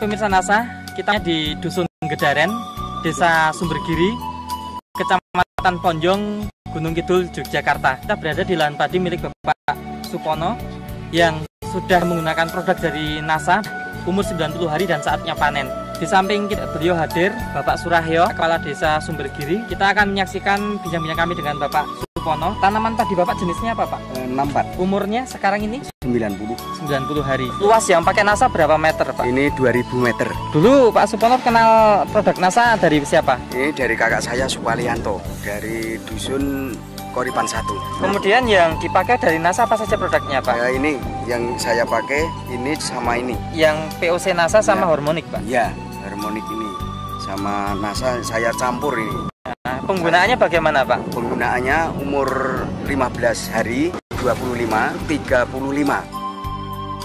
Pemirsa NASA, kita di Dusun Gedaren, Desa Sumbergiri, Kecamatan Ponjong, Gunung Kidul, Yogyakarta. Kita berada di lahan padi milik Bapak Supono yang sudah menggunakan produk dari NASA, umur 90 hari dan saatnya panen. Di samping beliau hadir Bapak Surahyo, Kepala Desa Sumbergiri. Kita akan menyaksikan bincang-bincang kami dengan Bapak Supono. Tanaman padi Bapak jenisnya apa Pak? 64. Umurnya sekarang ini? 90 hari. Luas yang pakai NASA berapa meter Pak? Ini 2000 meter. Dulu Pak Supono kenal produk NASA dari siapa? Ini dari kakak saya Supalianto, dari Dusun Koripan 1. Kemudian yang dipakai dari NASA apa saja produknya Pak? Ya, ini yang saya pakai, ini sama ini. Yang POC NASA sama Ya. Hormonik Pak? Ya, harmonik ini sama NASA saya campur ini. Nah, penggunaannya bagaimana Pak? Penggunaannya umur 15 hari, 25, 35.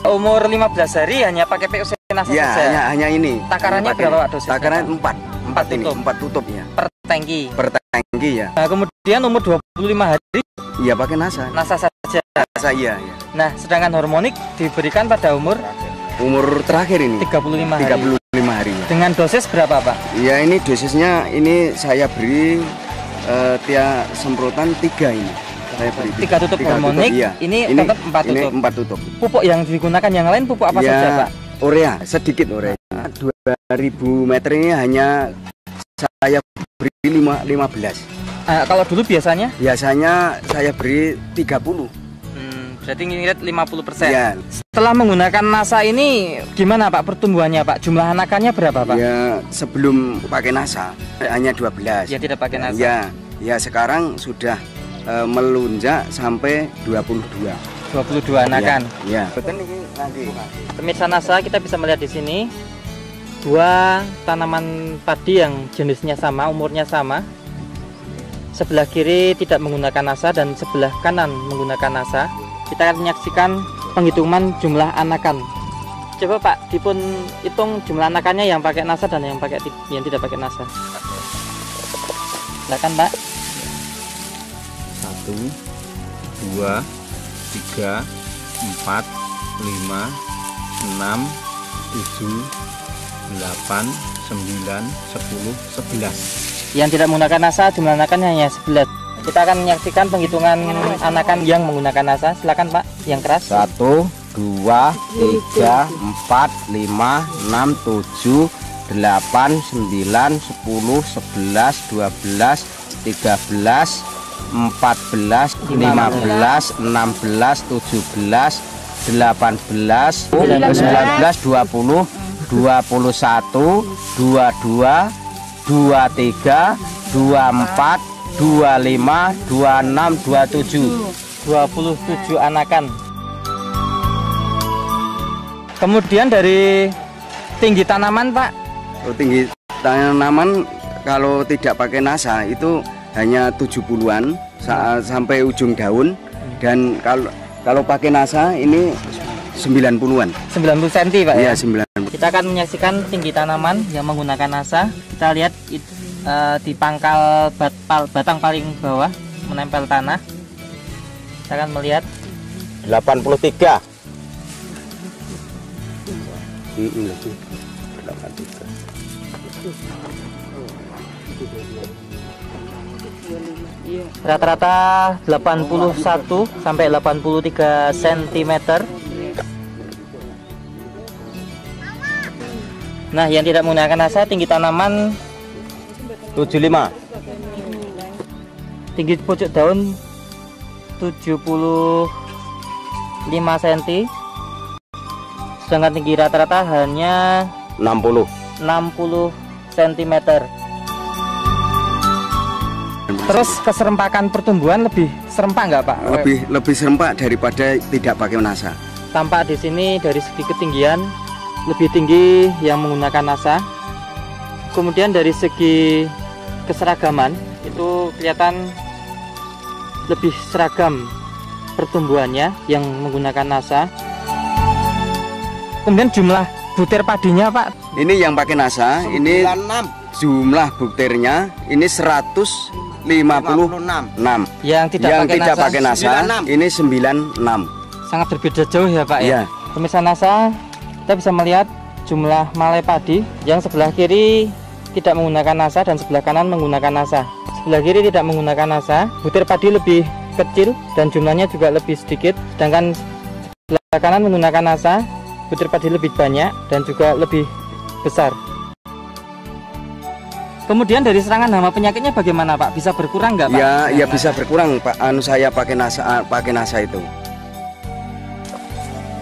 Umur 15 hari hanya pakai POC NASA Ya, saja? hanya ini. Takarannya berapa Pak dosisnya? Takaran Pak? 4 ini, 4 tutupnya. Per tangki? Per tangki ya. Nah, kemudian umur 25 hari Iya, pakai NASA. NASA saja. NASA iya, ya. Nah, sedangkan Hormonik diberikan pada umur Terakhir ini 35 hari. 35 hari. Dengan dosis berapa Pak? Ya, ini dosisnya ini saya beri tiap semprotan 3 ini. Saya beri 3 tutup Hormonik, iya. ini tetap 4 tutup. Ini 4 tutup. Pupuk yang digunakan yang lain pupuk apa Ya, saja Pak? urea, sedikit urea. 2000 meter ini hanya saya beri 15. Kalau dulu biasanya? Biasanya saya beri 30. Berarti ngirit 50%. Ya. Setelah menggunakan NASA ini gimana Pak pertumbuhannya Pak? Jumlah anakannya berapa Pak? Ya, sebelum pakai NASA hanya 12. Ya tidak pakai NASA. Ya sekarang sudah melunjak sampai 22. 22 anakan. Ya. Betul ini nanti. Pemirsa NASA, kita bisa melihat di sini dua tanaman padi yang jenisnya sama, umurnya sama. Sebelah kiri tidak menggunakan NASA dan sebelah kanan menggunakan NASA. Kita akan menyaksikan penghitungan jumlah anakan. Coba Pak, dipun hitung jumlah anakannya yang pakai NASA dan yang tidak pakai NASA. Silakan Pak. 1, 2, 3, 4, 5, 6, 7, 8, 9, 10, 11. Yang tidak menggunakan NASA jumlah anakannya hanya 11. Kita akan menyaksikan penghitungan anakan yang menggunakan NASA. Silakan Pak, yang keras. 1, 2, 3, 4, 5, 6, 7, 8, 9, 10, 11, 12, 13, 14, 15, 16, 17, 18, 19, 20, 21, 22, 23, 24, 25, 26, 27 anakan. Kemudian dari tinggi tanaman Pak? Tinggi tanaman kalau tidak pakai NASA itu hanya 70-an sampai ujung daun, dan kalau pakai NASA ini 90-an. 90 cm Pak Iya, ya? 90. Kita akan menyaksikan tinggi tanaman yang menggunakan NASA. Kita lihat di pangkal batang paling bawah menempel tanah. Kita akan melihat 83. rata-rata 81 sampai 83 cm. Nah, yang tidak menggunakan NASA tinggi tanaman 75. tinggi pojok daun 75 cm. Sedangkan tinggi rata-rata hanya 60 cm. Terus keserempakan pertumbuhan lebih serempak nggak Pak? Lebih serempak daripada tidak pakai NASA. Tampak di sini dari segi ketinggian lebih tinggi yang menggunakan NASA. Kemudian dari segi keseragaman itu kelihatan lebih seragam pertumbuhannya yang menggunakan NASA. Kemudian jumlah butir padinya Pak? Ini yang pakai NASA, ini jumlah butirnya ini 156. Yang tidak pakai NASA, ini 96. sangat berbeda jauh ya Pak ya. Iya. Pemirsa NASA, kita bisa melihat jumlah malai padi. Yang sebelah kiri tidak menggunakan nasa dan sebelah kanan menggunakan nasa. Sebelah kiri tidak menggunakan nasa, butir padi lebih kecil dan jumlahnya juga lebih sedikit. Sedangkan sebelah kanan menggunakan nasa, butir padi lebih banyak dan juga lebih besar. Kemudian dari serangan hama penyakitnya bagaimana Pak? Bisa berkurang nggak Pak? Ya bisa berkurang Pak. Saya pakai nasa itu.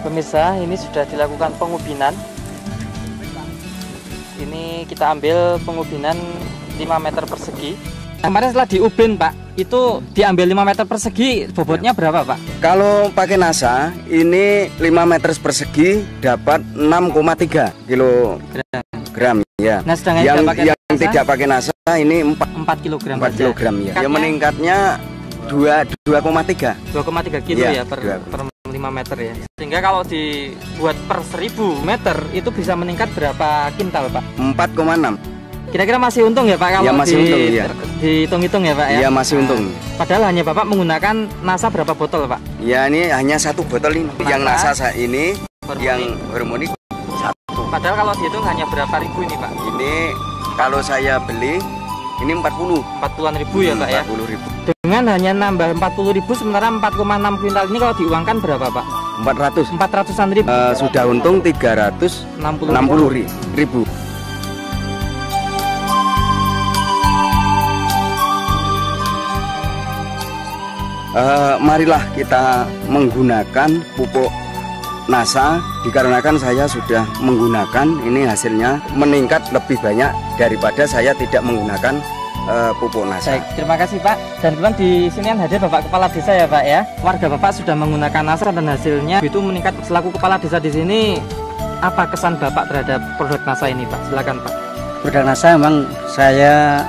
Pemirsa, ini sudah dilakukan pengubinan. Ini kita ambil pengubinan 5 meter persegi. Kemarin setelah diubin Pak, itu diambil 5 meter persegi, bobotnya berapa Pak? Kalau pakai nasa ini 5 meter persegi dapat 6,3 kilogram ya. Nah, sedangkan yang tidak pakai nasa ini 4 kilogram. 4 kilogram ya. Yang meningkatnya 2,3 kilo ya per 5 meter ya. Sehingga kalau dibuat per 1000 meter itu bisa meningkat berapa kintal Pak? 4,6. Kira-kira masih untung ya Pak kalau ya, masih untung, ya. Dihitung-hitung ya Pak ya? Iya masih untung. Padahal hanya Bapak menggunakan nasa berapa botol Pak? Ya ini hanya 1 botol ini. Yang nasa ini, yang hormonik 1. Padahal kalau dihitung hanya berapa ribu ini Pak? Ini kalau saya beli ini 40-an ribu ya Pak ya? 40 ribu. Dengan hanya nambah 40 ribu sementara 4,6 kuintal ini kalau diuangkan berapa Pak? 400-an ribu. Sudah untung 360 ribu. Marilah kita menggunakan pupuk nasa, dikarenakan saya sudah menggunakan, ini hasilnya meningkat lebih banyak daripada saya tidak menggunakan pupuk nasa. Baik, terima kasih Pak. Dan kebetulan di sini kan hadir Bapak Kepala Desa ya Pak ya. Warga Bapak sudah menggunakan nasa dan hasilnya itu meningkat. Selaku Kepala Desa di sini, apa kesan Bapak terhadap produk nasa ini Pak? Silakan Pak. Produk nasa memang saya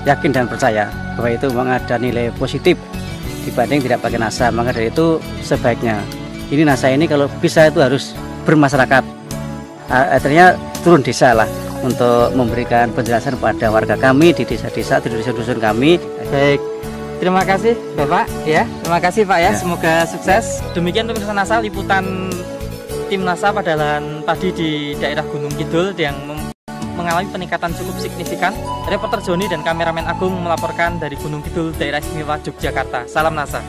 yakin dan percaya bahwa itu memang ada nilai positif dibanding tidak pakai nasa. Maka dari itu sebaiknya ini nasa ini kalau bisa itu harus bermasyarakat, artinya turun desa lah untuk memberikan penjelasan kepada warga kami di desa-desa, di dusun-dusun kami. Baik, terima kasih Bapak ya, terima kasih Pak ya, semoga sukses. Demikian pemirsa Nasa, liputan tim Nasa pada lahan padi di daerah Gunung Kidul yang mengalami peningkatan cukup signifikan. Reporter Joni dan kameramen Agung melaporkan dari Gunung Kidul, daerah istimewa Yogyakarta. Salam Nasa.